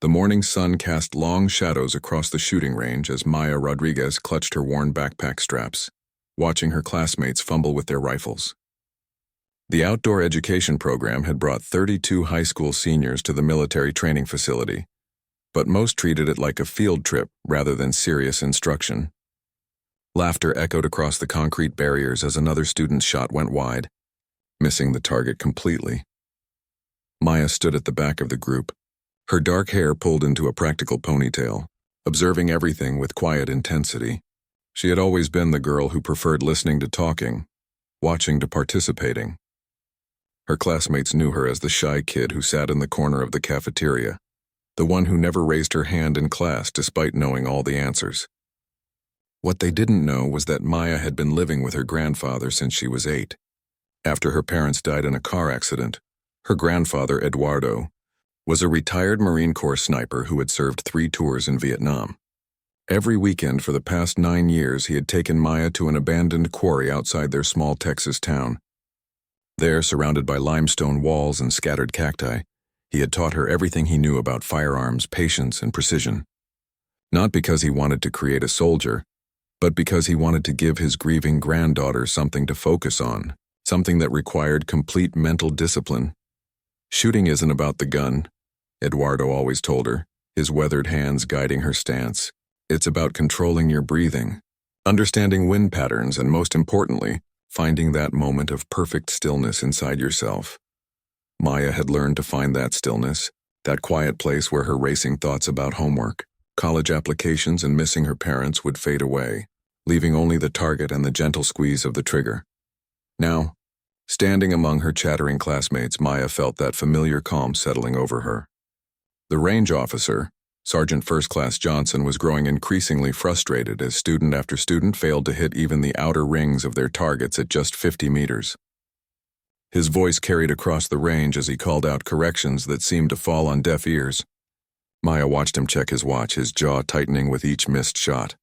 The morning sun cast long shadows across the shooting range as Maya Rodriguez clutched her worn backpack straps, watching her classmates fumble with their rifles. The outdoor education program had brought 32 high school seniors to the military training facility, but most treated it like a field trip rather than serious instruction. Laughter echoed across the concrete barriers as another student's shot went wide, missing the target completely. Maya stood at the back of the group, her dark hair pulled into a practical ponytail, observing everything with quiet intensity. She had always been the girl who preferred listening to talking, watching to participating. Her classmates knew her as the shy kid who sat in the corner of the cafeteria, the one who never raised her hand in class despite knowing all the answers. What they didn't know was that Maya had been living with her grandfather since she was 8. After her parents died in a car accident, her grandfather, Eduardo, was a retired Marine Corps sniper who had served 3 tours in Vietnam. Every weekend for the past 9 years, he had taken Maya to an abandoned quarry outside their small Texas town. There, surrounded by limestone walls and scattered cacti, he had taught her everything he knew about firearms, patience, and precision. Not because he wanted to create a soldier, but because he wanted to give his grieving granddaughter something to focus on, something that required complete mental discipline. Shooting isn't about the gun, Eduardo always told her, his weathered hands guiding her stance. It's about controlling your breathing, understanding wind patterns, and most importantly, finding that moment of perfect stillness inside yourself. Maya had learned to find that stillness, that quiet place where her racing thoughts about homework, college applications, and missing her parents would fade away, leaving only the target and the gentle squeeze of the trigger. Now, standing among her chattering classmates, Maya felt that familiar calm settling over her. The range officer, Sergeant First Class Johnson, was growing increasingly frustrated as student after student failed to hit even the outer rings of their targets at just 50 meters. His voice carried across the range as he called out corrections that seemed to fall on deaf ears. Maya watched him check his watch, his jaw tightening with each missed shot.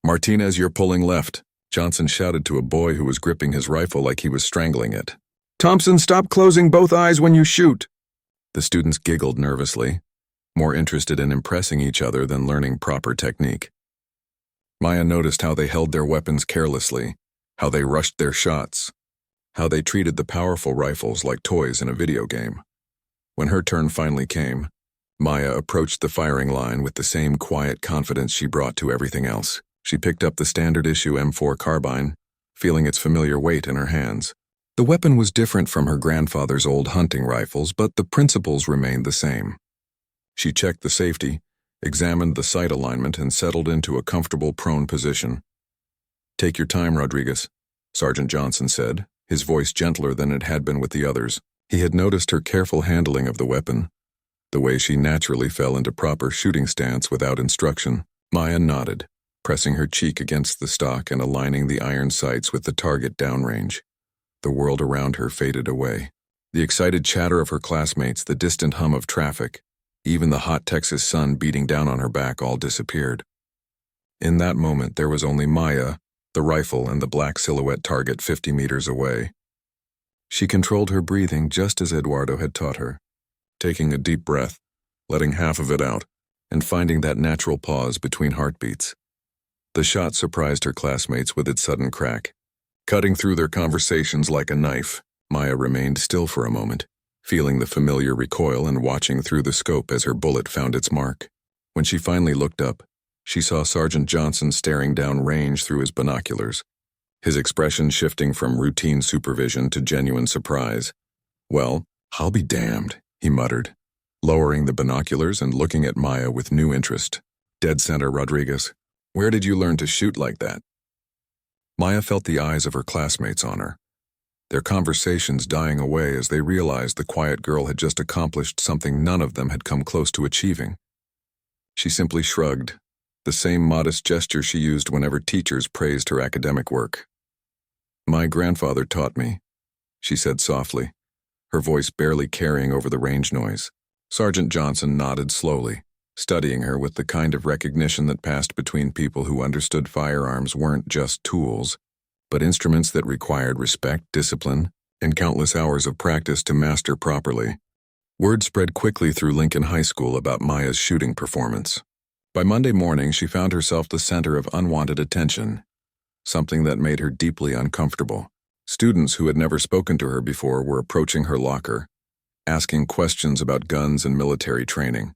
"Martinez, you're pulling left," Johnson shouted to a boy who was gripping his rifle like he was strangling it. "Thompson, stop closing both eyes when you shoot." The students giggled nervously, more interested in impressing each other than learning proper technique. Maya noticed how they held their weapons carelessly, how they rushed their shots, how they treated the powerful rifles like toys in a video game. When her turn finally came, Maya approached the firing line with the same quiet confidence she brought to everything else. She picked up the standard-issue M4 carbine, feeling its familiar weight in her hands. The weapon was different from her grandfather's old hunting rifles, but the principles remained the same. She checked the safety, examined the sight alignment, and settled into a comfortable prone position. "Take your time, Rodriguez," Sergeant Johnson said, his voice gentler than it had been with the others. He had noticed her careful handling of the weapon, the way she naturally fell into proper shooting stance without instruction. Maya nodded, pressing her cheek against the stock and aligning the iron sights with the target downrange. The world around her faded away. The excited chatter of her classmates, the distant hum of traffic, even the hot Texas sun beating down on her back all disappeared. In that moment, there was only Maya, the rifle, and the black silhouette target 50 meters away. She controlled her breathing just as Eduardo had taught her, taking a deep breath, letting half of it out, and finding that natural pause between heartbeats. The shot surprised her classmates with its sudden crack. Cutting through their conversations like a knife, Maya remained still for a moment, feeling the familiar recoil and watching through the scope as her bullet found its mark. When she finally looked up, she saw Sergeant Johnson staring down range through his binoculars, his expression shifting from routine supervision to genuine surprise. "Well, I'll be damned," he muttered, lowering the binoculars and looking at Maya with new interest. "Dead center, Rodriguez. Where did you learn to shoot like that?" Maya felt the eyes of her classmates on her, their conversations dying away as they realized the quiet girl had just accomplished something none of them had come close to achieving. She simply shrugged, the same modest gesture she used whenever teachers praised her academic work. "My grandfather taught me," she said softly, her voice barely carrying over the range noise. Sergeant Johnson nodded slowly, studying her with the kind of recognition that passed between people who understood firearms weren't just tools, but instruments that required respect, discipline, and countless hours of practice to master properly. Word spread quickly through Lincoln High School about Maya's shooting performance. By Monday morning, she found herself the center of unwanted attention, something that made her deeply uncomfortable. Students who had never spoken to her before were approaching her locker, asking questions about guns and military training.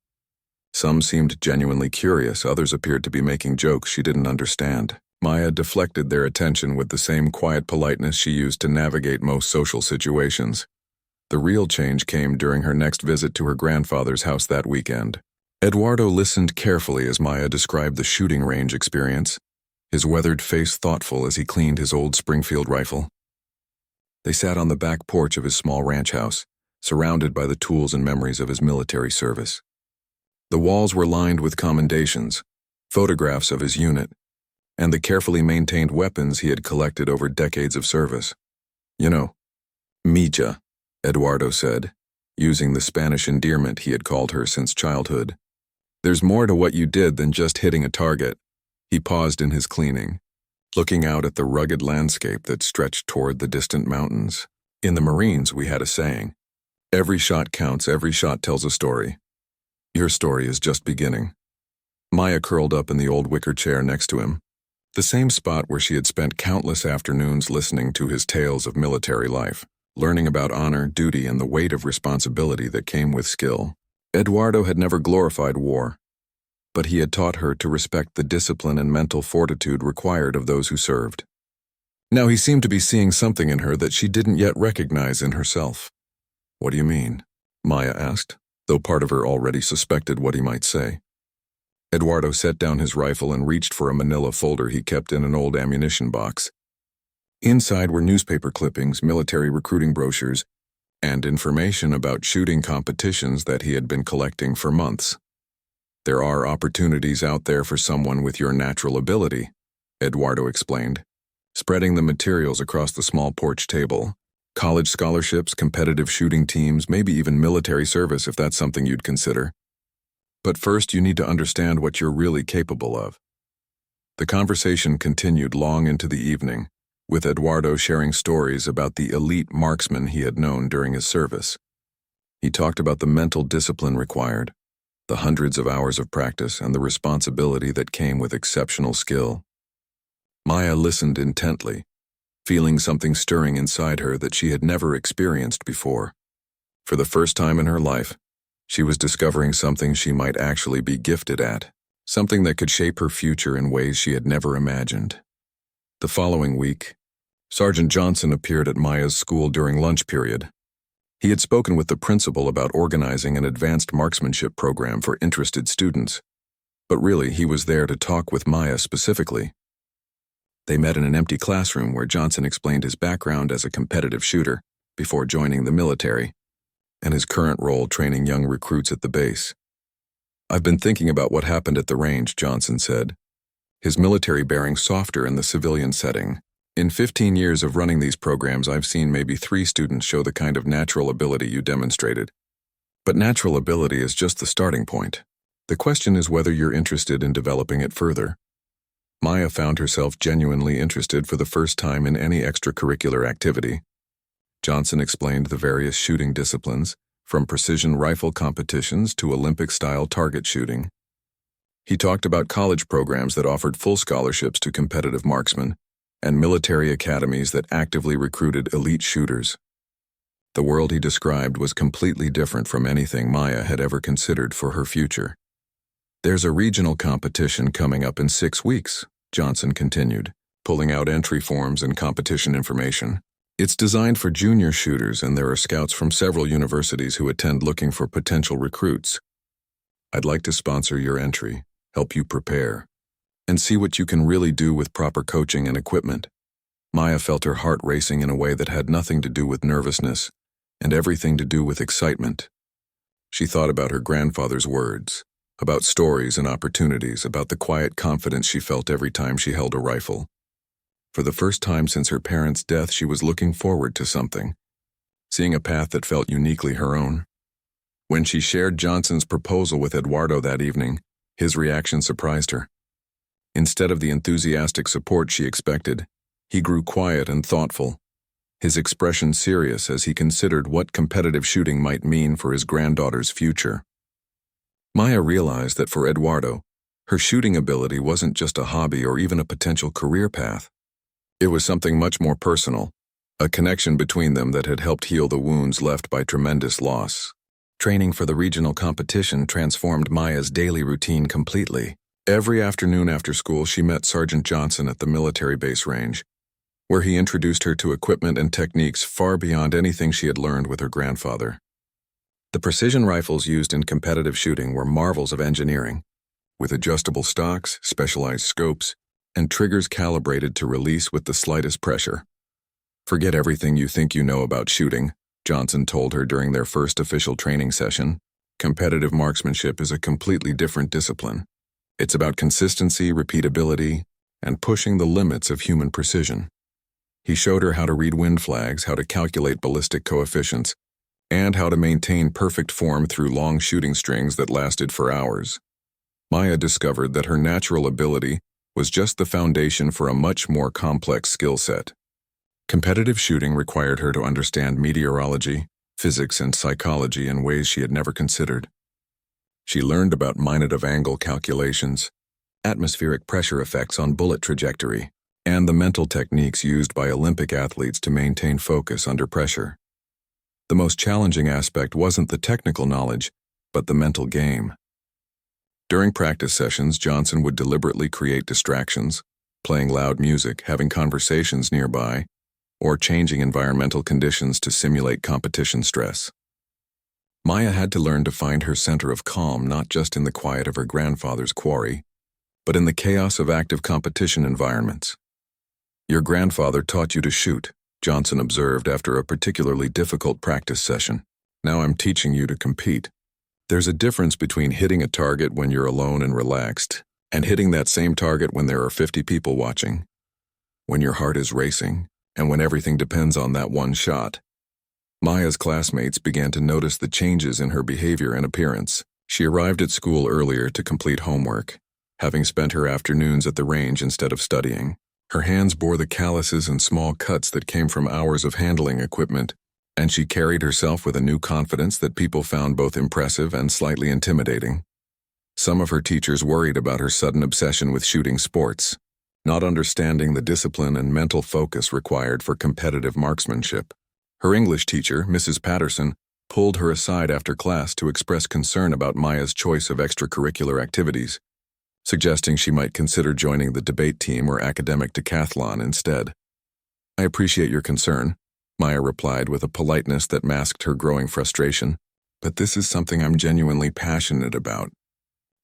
Some seemed genuinely curious, others appeared to be making jokes she didn't understand. Maya deflected their attention with the same quiet politeness she used to navigate most social situations. The real change came during her next visit to her grandfather's house that weekend. Eduardo listened carefully as Maya described the shooting range experience, his weathered face thoughtful as he cleaned his old Springfield rifle. They sat on the back porch of his small ranch house, surrounded by the tools and memories of his military service. The walls were lined with commendations, photographs of his unit, and the carefully maintained weapons he had collected over decades of service. "You know, Mija," Eduardo said, using the Spanish endearment he had called her since childhood. "There's more to what you did than just hitting a target." He paused in his cleaning, looking out at the rugged landscape that stretched toward the distant mountains. "In the Marines, we had a saying, 'Every shot counts, every shot tells a story.' Your story is just beginning." Maya curled up in the old wicker chair next to him, the same spot where she had spent countless afternoons listening to his tales of military life, learning about honor, duty, and the weight of responsibility that came with skill. Eduardo had never glorified war, but he had taught her to respect the discipline and mental fortitude required of those who served. Now he seemed to be seeing something in her that she didn't yet recognize in herself. "What do you mean?" Maya asked, though part of her already suspected what he might say. Eduardo set down his rifle and reached for a manila folder he kept in an old ammunition box. Inside were newspaper clippings, military recruiting brochures, and information about shooting competitions that he had been collecting for months. "There are opportunities out there for someone with your natural ability," Eduardo explained, spreading the materials across the small porch table. "College scholarships, competitive shooting teams, maybe even military service if that's something you'd consider. But first you need to understand what you're really capable of." The conversation continued long into the evening, with Eduardo sharing stories about the elite marksmen he had known during his service. He talked about the mental discipline required, the hundreds of hours of practice, and the responsibility that came with exceptional skill. Maya listened intently, feeling something stirring inside her that she had never experienced before. For the first time in her life, she was discovering something she might actually be gifted at, something that could shape her future in ways she had never imagined. The following week, Sergeant Johnson appeared at Maya's school during lunch period. He had spoken with the principal about organizing an advanced marksmanship program for interested students, but really he was there to talk with Maya specifically. They met in an empty classroom where Johnson explained his background as a competitive shooter before joining the military, and his current role training young recruits at the base. "I've been thinking about what happened at the range," Johnson said, his military bearing softer in the civilian setting. "In 15 years of running these programs, I've seen maybe 3 students show the kind of natural ability you demonstrated. But natural ability is just the starting point. The question is whether you're interested in developing it further." Maya found herself genuinely interested for the first time in any extracurricular activity. Johnson explained the various shooting disciplines, from precision rifle competitions to Olympic-style target shooting. He talked about college programs that offered full scholarships to competitive marksmen, and military academies that actively recruited elite shooters. The world he described was completely different from anything Maya had ever considered for her future. "There's a regional competition coming up in 6 weeks," Johnson continued, pulling out entry forms and competition information. "It's designed for junior shooters, and there are scouts from several universities who attend looking for potential recruits. I'd like to sponsor your entry, help you prepare, and see what you can really do with proper coaching and equipment." Maya felt her heart racing in a way that had nothing to do with nervousness and everything to do with excitement. She thought about her grandfather's words, about stories and opportunities, about the quiet confidence she felt every time she held a rifle. For the first time since her parents' death, she was looking forward to something, seeing a path that felt uniquely her own. When she shared Johnson's proposal with Eduardo that evening, his reaction surprised her. Instead of the enthusiastic support she expected, he grew quiet and thoughtful, his expression serious as he considered what competitive shooting might mean for his granddaughter's future. Maya realized that for Eduardo, her shooting ability wasn't just a hobby or even a potential career path. It was something much more personal, a connection between them that had helped heal the wounds left by tremendous loss. Training for the regional competition transformed Maya's daily routine completely. Every afternoon after school, she met Sergeant Johnson at the military base range, where he introduced her to equipment and techniques far beyond anything she had learned with her grandfather. The precision rifles used in competitive shooting were marvels of engineering, with adjustable stocks, specialized scopes, and triggers calibrated to release with the slightest pressure. "Forget everything you think you know about shooting," Johnson told her during their first official training session. "Competitive marksmanship is a completely different discipline. It's about consistency, repeatability, and pushing the limits of human precision." He showed her how to read wind flags, how to calculate ballistic coefficients, and how to maintain perfect form through long shooting strings that lasted for hours. Maya discovered that her natural ability was just the foundation for a much more complex skill set. Competitive shooting required her to understand meteorology, physics, and psychology in ways she had never considered. She learned about minute of angle calculations, atmospheric pressure effects on bullet trajectory, and the mental techniques used by Olympic athletes to maintain focus under pressure. The most challenging aspect wasn't the technical knowledge, but the mental game. During practice sessions, Johnson would deliberately create distractions, playing loud music, having conversations nearby, or changing environmental conditions to simulate competition stress. Maya had to learn to find her center of calm not just in the quiet of her grandfather's quarry, but in the chaos of active competition environments. "Your grandfather taught you to shoot," Johnson observed after a particularly difficult practice session. "Now I'm teaching you to compete. There's a difference between hitting a target when you're alone and relaxed, and hitting that same target when there are 50 people watching, when your heart is racing, and when everything depends on that one shot." Maya's classmates began to notice the changes in her behavior and appearance. She arrived at school earlier to complete homework, having spent her afternoons at the range instead of studying. Her hands bore the calluses and small cuts that came from hours of handling equipment, and she carried herself with a new confidence that people found both impressive and slightly intimidating. Some of her teachers worried about her sudden obsession with shooting sports, not understanding the discipline and mental focus required for competitive marksmanship. Her English teacher, Mrs. Patterson, pulled her aside after class to express concern about Maya's choice of extracurricular activities, suggesting she might consider joining the debate team or academic decathlon instead. "I appreciate your concern," Maya replied with a politeness that masked her growing frustration, "but this is something I'm genuinely passionate about.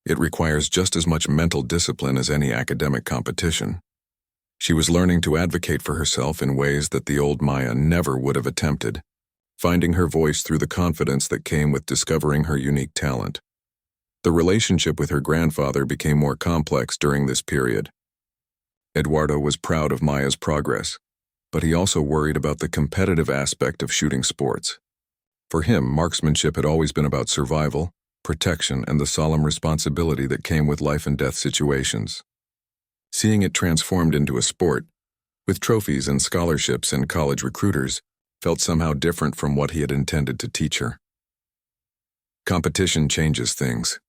It requires just as much mental discipline as any academic competition." She was learning to advocate for herself in ways that the old Maya never would have attempted, finding her voice through the confidence that came with discovering her unique talent. The relationship with her grandfather became more complex during this period. Eduardo was proud of Maya's progress, but he also worried about the competitive aspect of shooting sports. For him, marksmanship had always been about survival, protection, and the solemn responsibility that came with life and death situations. Seeing it transformed into a sport, with trophies and scholarships and college recruiters, felt somehow different from what he had intended to teach her. "Competition changes things,"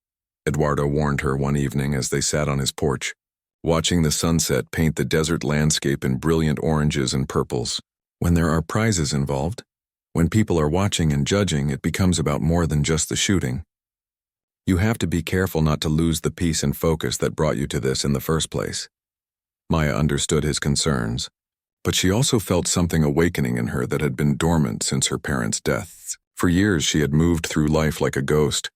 Eduardo warned her one evening as they sat on his porch, watching the sunset paint the desert landscape in brilliant oranges and purples. "When there are prizes involved, when people are watching and judging, it becomes about more than just the shooting. You have to be careful not to lose the peace and focus that brought you to this in the first place." Maya understood his concerns, but she also felt something awakening in her that had been dormant since her parents' deaths. For years she had moved through life like a ghost,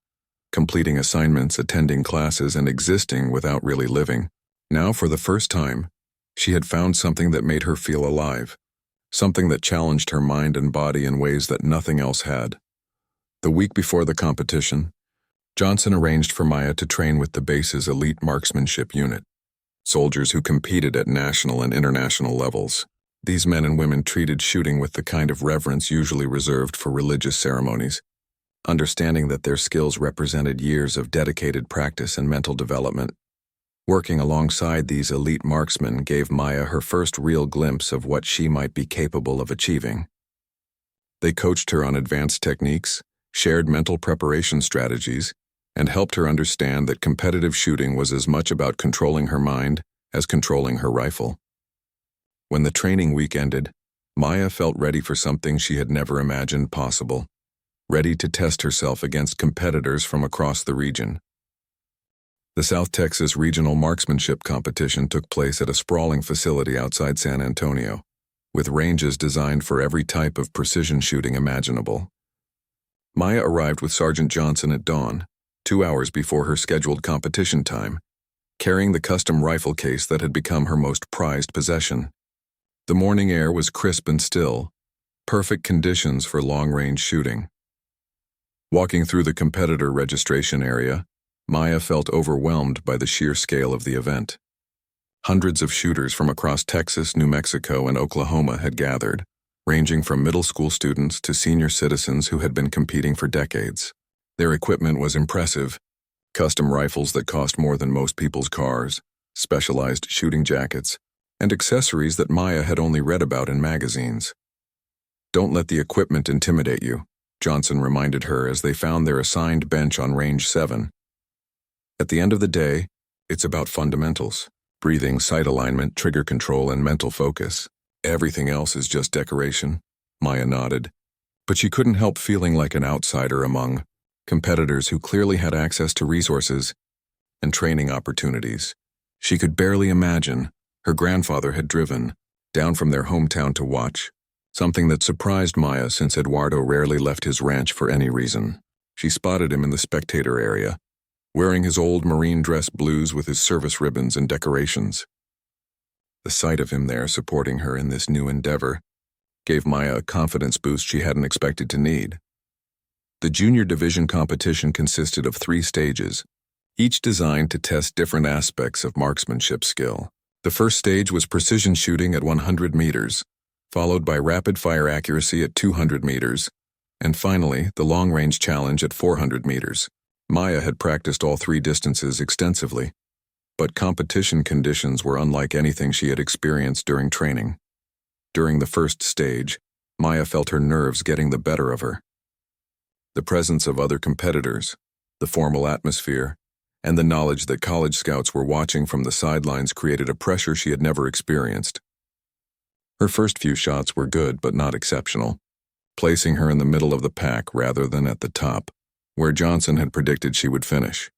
completing assignments, attending classes, and existing without really living. Now, for the first time, she had found something that made her feel alive, something that challenged her mind and body in ways that nothing else had. The week before the competition, Johnson arranged for Maya to train with the base's elite marksmanship unit, soldiers who competed at national and international levels. These men and women treated shooting with the kind of reverence usually reserved for religious ceremonies, understanding that their skills represented years of dedicated practice and mental development. Working alongside these elite marksmen gave Maya her first real glimpse of what she might be capable of achieving. They coached her on advanced techniques, shared mental preparation strategies, and helped her understand that competitive shooting was as much about controlling her mind as controlling her rifle. When the training week ended, Maya felt ready for something she had never imagined possible, ready to test herself against competitors from across the region. The South Texas Regional Marksmanship Competition took place at a sprawling facility outside San Antonio, with ranges designed for every type of precision shooting imaginable. Maya arrived with Sergeant Johnson at dawn, 2 hours before her scheduled competition time, carrying the custom rifle case that had become her most prized possession. The morning air was crisp and still, perfect conditions for long-range shooting. Walking through the competitor registration area, Maya felt overwhelmed by the sheer scale of the event. Hundreds of shooters from across Texas, New Mexico, and Oklahoma had gathered, ranging from middle school students to senior citizens who had been competing for decades. Their equipment was impressive: custom rifles that cost more than most people's cars, specialized shooting jackets, and accessories that Maya had only read about in magazines. "Don't let the equipment intimidate you," Johnson reminded her as they found their assigned bench on Range 7. "At the end of the day, it's about fundamentals: breathing, sight alignment, trigger control, and mental focus. Everything else is just decoration." Maya nodded, but she couldn't help feeling like an outsider among competitors who clearly had access to resources and training opportunities. She could barely imagine her grandfather had driven down from their hometown to watch, something that surprised Maya since Eduardo rarely left his ranch for any reason. She spotted him in the spectator area, wearing his old Marine dress blues with his service ribbons and decorations. The sight of him there supporting her in this new endeavor gave Maya a confidence boost she hadn't expected to need. The junior division competition consisted of 3 stages, each designed to test different aspects of marksmanship skill. The first stage was precision shooting at 100 meters, followed by rapid-fire accuracy at 200 meters, and finally, the long-range challenge at 400 meters. Maya had practiced all 3 distances extensively, but competition conditions were unlike anything she had experienced during training. During the first stage, Maya felt her nerves getting the better of her. The presence of other competitors, the formal atmosphere, and the knowledge that college scouts were watching from the sidelines created a pressure she had never experienced. Her first few shots were good but not exceptional, placing her in the middle of the pack rather than at the top, where Johnson had predicted she would finish.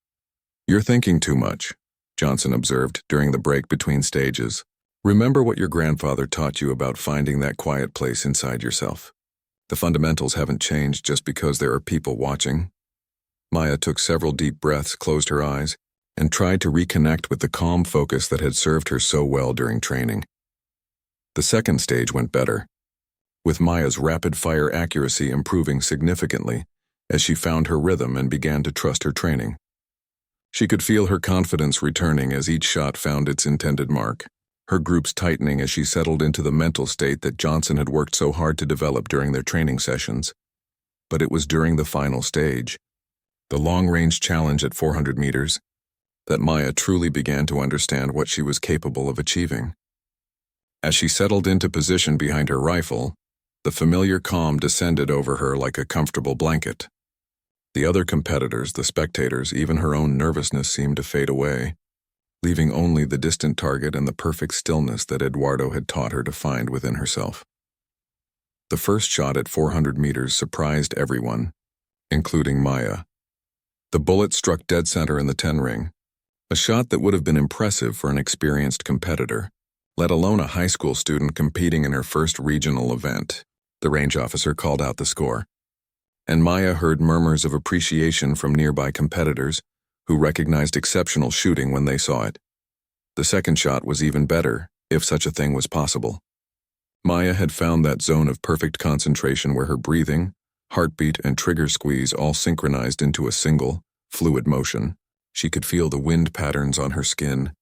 "You're thinking too much," Johnson observed during the break between stages. "Remember what your grandfather taught you about finding that quiet place inside yourself. The fundamentals haven't changed just because there are people watching." Maya took several deep breaths, closed her eyes, and tried to reconnect with the calm focus that had served her so well during training. The second stage went better, with Maya's rapid-fire accuracy improving significantly as she found her rhythm and began to trust her training. She could feel her confidence returning as each shot found its intended mark, her groups tightening as she settled into the mental state that Johnson had worked so hard to develop during their training sessions. But it was during the final stage, the long-range challenge at 400 meters, that Maya truly began to understand what she was capable of achieving. As she settled into position behind her rifle, the familiar calm descended over her like a comfortable blanket. The other competitors, the spectators, even her own nervousness seemed to fade away, leaving only the distant target and the perfect stillness that Eduardo had taught her to find within herself. The first shot at 400 meters surprised everyone, including Maya. The bullet struck dead center in the 10 ring, a shot that would have been impressive for an experienced competitor, let alone a high school student competing in her first regional event. The range officer called out the score, and Maya heard murmurs of appreciation from nearby competitors who recognized exceptional shooting when they saw it. The second shot was even better, if such a thing was possible. Maya had found that zone of perfect concentration where her breathing, heartbeat, and trigger squeeze all synchronized into a single, fluid motion. She could feel the wind patterns on her skin,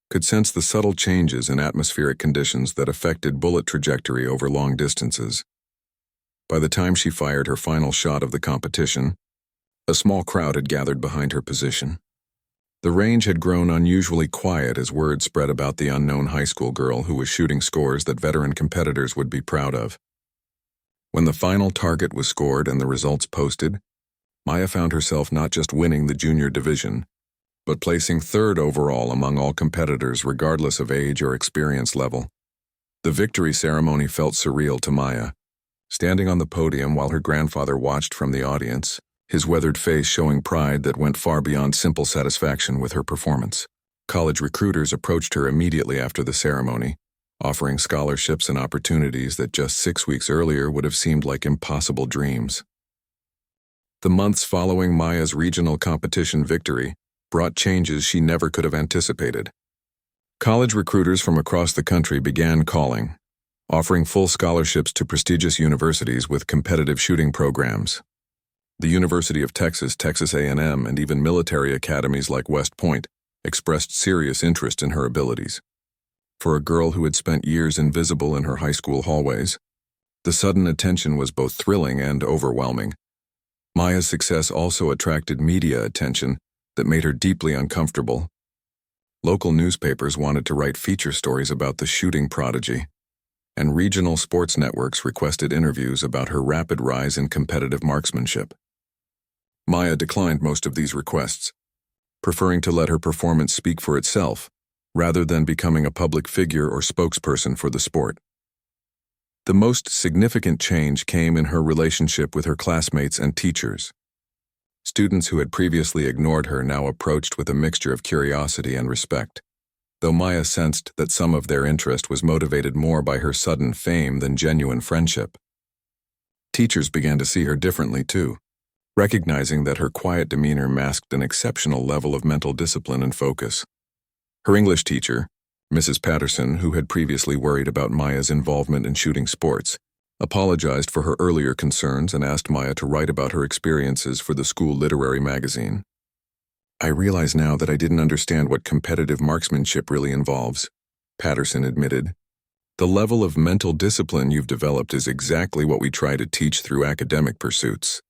could sense the subtle changes in atmospheric conditions that affected bullet trajectory over long distances. By the time she fired her final shot of the competition, a small crowd had gathered behind her position. The range had grown unusually quiet as word spread about the unknown high school girl who was shooting scores that veteran competitors would be proud of. When the final target was scored and the results posted, Maya found herself not just winning the junior division, but placing third overall among all competitors regardless of age or experience level. The victory ceremony felt surreal to Maya. Standing on the podium while her grandfather watched from the audience, his weathered face showing pride that went far beyond simple satisfaction with her performance. College recruiters approached her immediately after the ceremony, offering scholarships and opportunities that just 6 weeks earlier would have seemed like impossible dreams. The months following Maya's regional competition victory brought changes she never could have anticipated. College recruiters from across the country began calling, offering full scholarships to prestigious universities with competitive shooting programs. The University of Texas, Texas A&M, and even military academies like West Point expressed serious interest in her abilities. For a girl who had spent years invisible in her high school hallways, the sudden attention was both thrilling and overwhelming. Maya's success also attracted media attention that made her deeply uncomfortable. Local newspapers wanted to write feature stories about the shooting prodigy, and regional sports networks requested interviews about her rapid rise in competitive marksmanship. Maya declined most of these requests, preferring to let her performance speak for itself, rather than becoming a public figure or spokesperson for the sport. The most significant change came in her relationship with her classmates and teachers. Students who had previously ignored her now approached with a mixture of curiosity and respect, though Maya sensed that some of their interest was motivated more by her sudden fame than genuine friendship. Teachers began to see her differently too, recognizing that her quiet demeanor masked an exceptional level of mental discipline and focus. Her English teacher, Mrs. Patterson, who had previously worried about Maya's involvement in shooting sports, apologized for her earlier concerns and asked Maya to write about her experiences for the school literary magazine. "I realize now that I didn't understand what competitive marksmanship really involves," Patterson admitted. "The level of mental discipline you've developed is exactly what we try to teach through academic pursuits."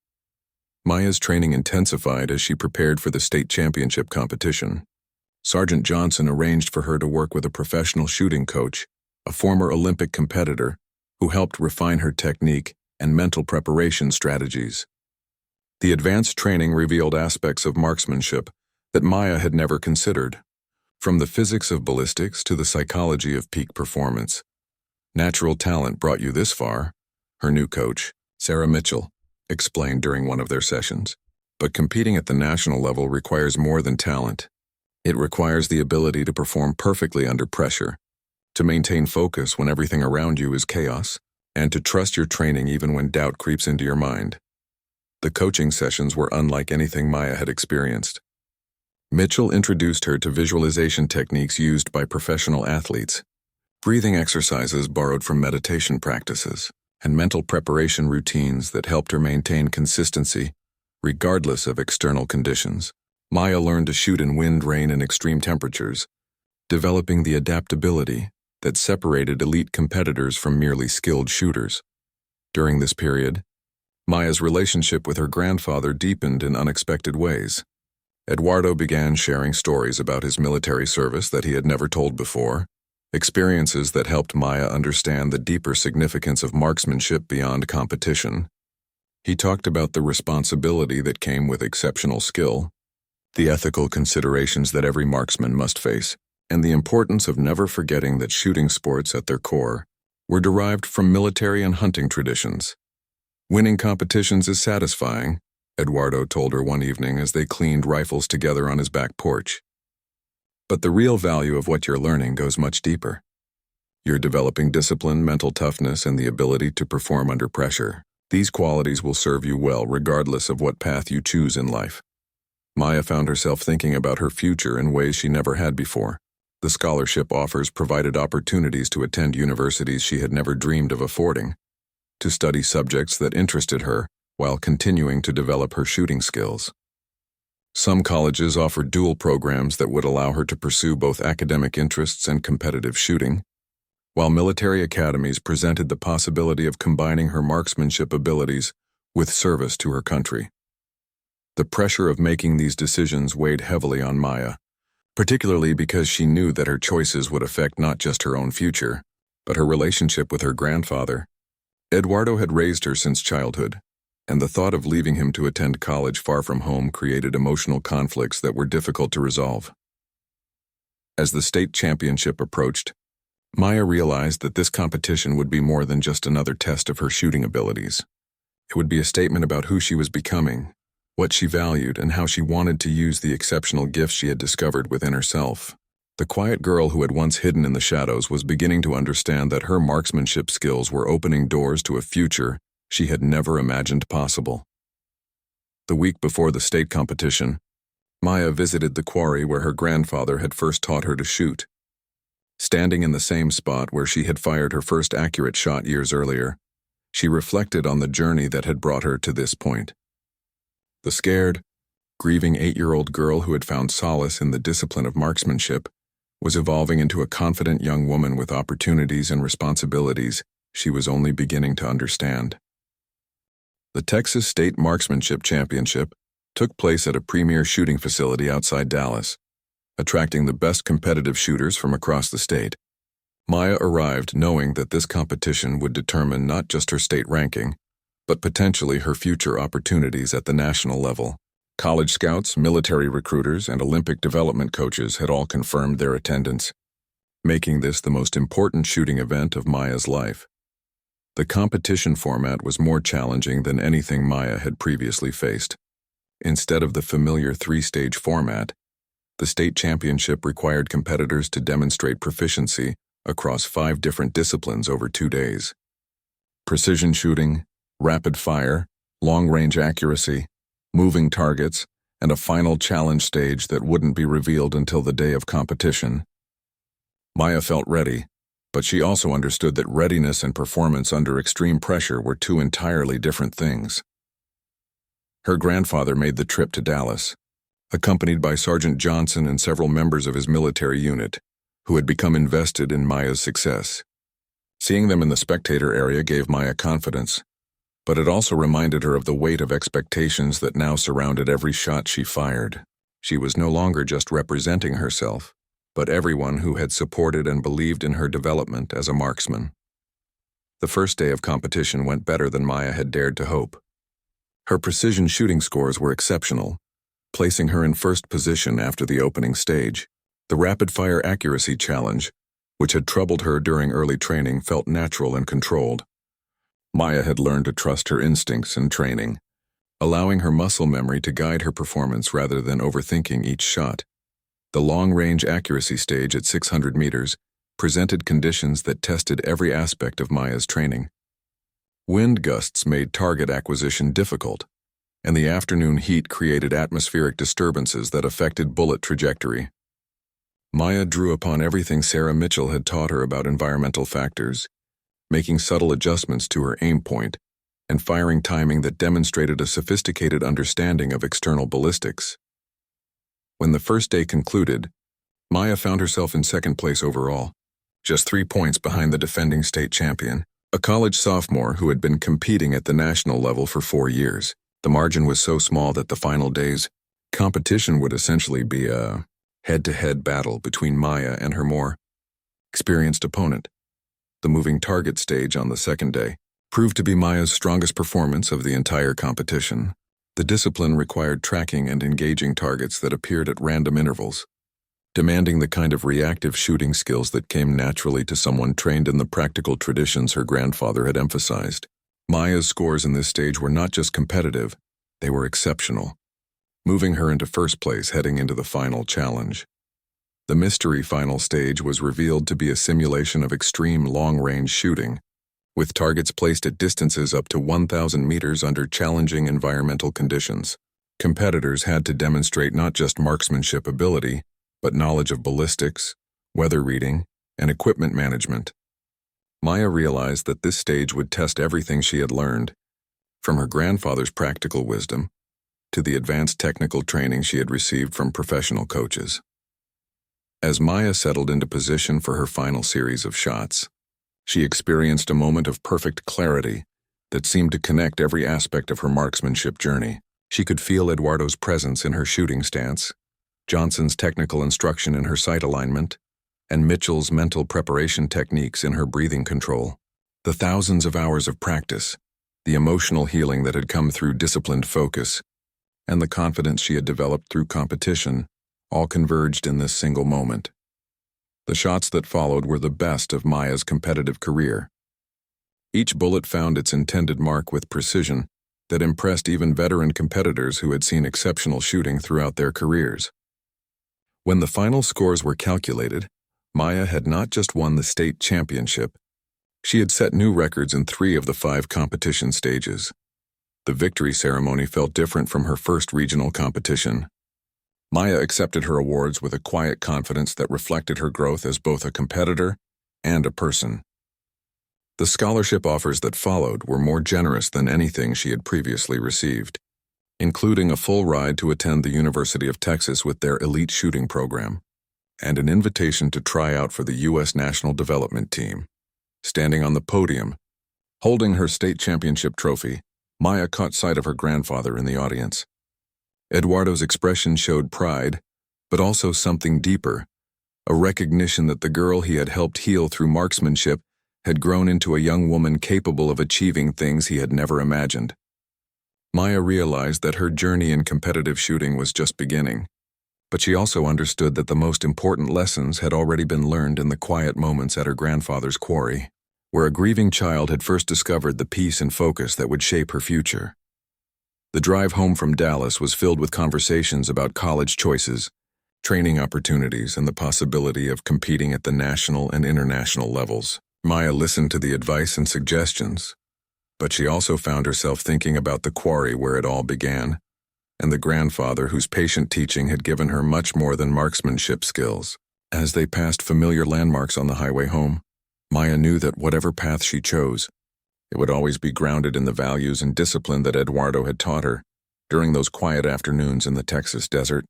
Maya's training intensified as she prepared for the state championship competition. Sergeant Johnson arranged for her to work with a professional shooting coach, a former Olympic competitor, who helped refine her technique and mental preparation strategies. The advanced training revealed aspects of marksmanship that Maya had never considered, from the physics of ballistics to the psychology of peak performance. "Natural talent brought you this far," her new coach, Sarah Mitchell, explained during one of their sessions. "But competing at the national level requires more than talent. It requires the ability to perform perfectly under pressure, to maintain focus when everything around you is chaos, and to trust your training even when doubt creeps into your mind." The coaching sessions were unlike anything Maya had experienced. Mitchell introduced her to visualization techniques used by professional athletes, breathing exercises borrowed from meditation practices, and mental preparation routines that helped her maintain consistency, regardless of external conditions. Maya learned to shoot in wind, rain, and extreme temperatures, developing the adaptability that separated elite competitors from merely skilled shooters. During this period, Maya's relationship with her grandfather deepened in unexpected ways. Eduardo began sharing stories about his military service that he had never told before, experiences that helped Maya understand the deeper significance of marksmanship beyond competition. He talked about the responsibility that came with exceptional skill, the ethical considerations that every marksman must face, and the importance of never forgetting that shooting sports at their core were derived from military and hunting traditions. "Winning competitions is satisfying," Eduardo told her one evening as they cleaned rifles together on his back porch. "But the real value of what you're learning goes much deeper. You're developing discipline, mental toughness, and the ability to perform under pressure. These qualities will serve you well regardless of what path you choose in life." Maya found herself thinking about her future in ways she never had before. The scholarship offers provided opportunities to attend universities she had never dreamed of affording, to study subjects that interested her while continuing to develop her shooting skills. Some colleges offered dual programs that would allow her to pursue both academic interests and competitive shooting, while military academies presented the possibility of combining her marksmanship abilities with service to her country. The pressure of making these decisions weighed heavily on Maya, particularly because she knew that her choices would affect not just her own future, but her relationship with her grandfather. Eduardo had raised her since childhood, and the thought of leaving him to attend college far from home created emotional conflicts that were difficult to resolve. As the state championship approached, Maya realized that this competition would be more than just another test of her shooting abilities. It would be a statement about who she was becoming, what she valued, and how she wanted to use the exceptional gifts she had discovered within herself. The quiet girl who had once hidden in the shadows was beginning to understand that her marksmanship skills were opening doors to a future she had never imagined possible. The week before the state competition, Maya visited the quarry where her grandfather had first taught her to shoot. Standing in the same spot where she had fired her first accurate shot years earlier, she reflected on the journey that had brought her to this point. The scared, grieving 8-year-old girl who had found solace in the discipline of marksmanship was evolving into a confident young woman with opportunities and responsibilities she was only beginning to understand. The Texas State Marksmanship Championship took place at a premier shooting facility outside Dallas, attracting the best competitive shooters from across the state. Maya arrived knowing that this competition would determine not just her state ranking, but potentially her future opportunities at the national level. College scouts, military recruiters, and Olympic development coaches had all confirmed their attendance, making this the most important shooting event of Maya's life. The competition format was more challenging than anything Maya had previously faced. Instead of the familiar 3-stage format, the state championship required competitors to demonstrate proficiency across 5 different disciplines over 2 days. Precision shooting, rapid fire, long-range accuracy, moving targets, and a final challenge stage that wouldn't be revealed until the day of competition. Maya felt ready, but she also understood that readiness and performance under extreme pressure were 2 entirely different things. Her grandfather made the trip to Dallas, accompanied by Sergeant Johnson and several members of his military unit, who had become invested in Maya's success. Seeing them in the spectator area gave Maya confidence, but it also reminded her of the weight of expectations that now surrounded every shot she fired. She was no longer just representing herself, but everyone who had supported and believed in her development as a marksman. The first day of competition went better than Maya had dared to hope. Her precision shooting scores were exceptional, placing her in first position after the opening stage. The rapid-fire accuracy challenge, which had troubled her during early training, felt natural and controlled. Maya had learned to trust her instincts and training, allowing her muscle memory to guide her performance rather than overthinking each shot. The long-range accuracy stage at 600 meters presented conditions that tested every aspect of Maya's training. Wind gusts made target acquisition difficult, and the afternoon heat created atmospheric disturbances that affected bullet trajectory. Maya drew upon everything Sarah Mitchell had taught her about environmental factors, making subtle adjustments to her aim point and firing timing that demonstrated a sophisticated understanding of external ballistics. When the first day concluded, Maya found herself in second place overall, just 3 points behind the defending state champion, a college sophomore who had been competing at the national level for 4 years. The margin was so small that the final day's competition would essentially be a head-to-head battle between Maya and her more experienced opponent. The moving target stage on the second day proved to be Maya's strongest performance of the entire competition. The discipline required tracking and engaging targets that appeared at random intervals, demanding the kind of reactive shooting skills that came naturally to someone trained in the practical traditions her grandfather had emphasized. Maya's scores in this stage were not just competitive, they were exceptional, moving her into first place heading into the final challenge. The mystery final stage was revealed to be a simulation of extreme long-range shooting, with targets placed at distances up to 1,000 meters under challenging environmental conditions. Competitors had to demonstrate not just marksmanship ability, but knowledge of ballistics, weather reading, and equipment management. Maya realized that this stage would test everything she had learned, from her grandfather's practical wisdom to the advanced technical training she had received from professional coaches. As Maya settled into position for her final series of shots, she experienced a moment of perfect clarity that seemed to connect every aspect of her marksmanship journey. She could feel Eduardo's presence in her shooting stance, Johnson's technical instruction in her sight alignment, and Mitchell's mental preparation techniques in her breathing control. The thousands of hours of practice, the emotional healing that had come through disciplined focus, and the confidence she had developed through competition all converged in this single moment. The shots that followed were the best of Maya's competitive career. Each bullet found its intended mark with precision that impressed even veteran competitors who had seen exceptional shooting throughout their careers. When the final scores were calculated, Maya had not just won the state championship, she had set new records in 3 of the 5 competition stages. The victory ceremony felt different from her first regional competition. Maya accepted her awards with a quiet confidence that reflected her growth as both a competitor and a person. The scholarship offers that followed were more generous than anything she had previously received, including a full ride to attend the University of Texas with their elite shooting program, and an invitation to try out for the U.S. National Development Team. Standing on the podium, holding her state championship trophy, Maya caught sight of her grandfather in the audience. Eduardo's expression showed pride, but also something deeper, a recognition that the girl he had helped heal through marksmanship had grown into a young woman capable of achieving things he had never imagined. Maya realized that her journey in competitive shooting was just beginning, but she also understood that the most important lessons had already been learned in the quiet moments at her grandfather's quarry, where a grieving child had first discovered the peace and focus that would shape her future. The drive home from Dallas was filled with conversations about college choices, training opportunities, and the possibility of competing at the national and international levels. Maya listened to the advice and suggestions, but she also found herself thinking about the quarry where it all began, and the grandfather whose patient teaching had given her much more than marksmanship skills. As they passed familiar landmarks on the highway home, Maya knew that whatever path she chose, it would always be grounded in the values and discipline that Eduardo had taught her during those quiet afternoons in the Texas desert.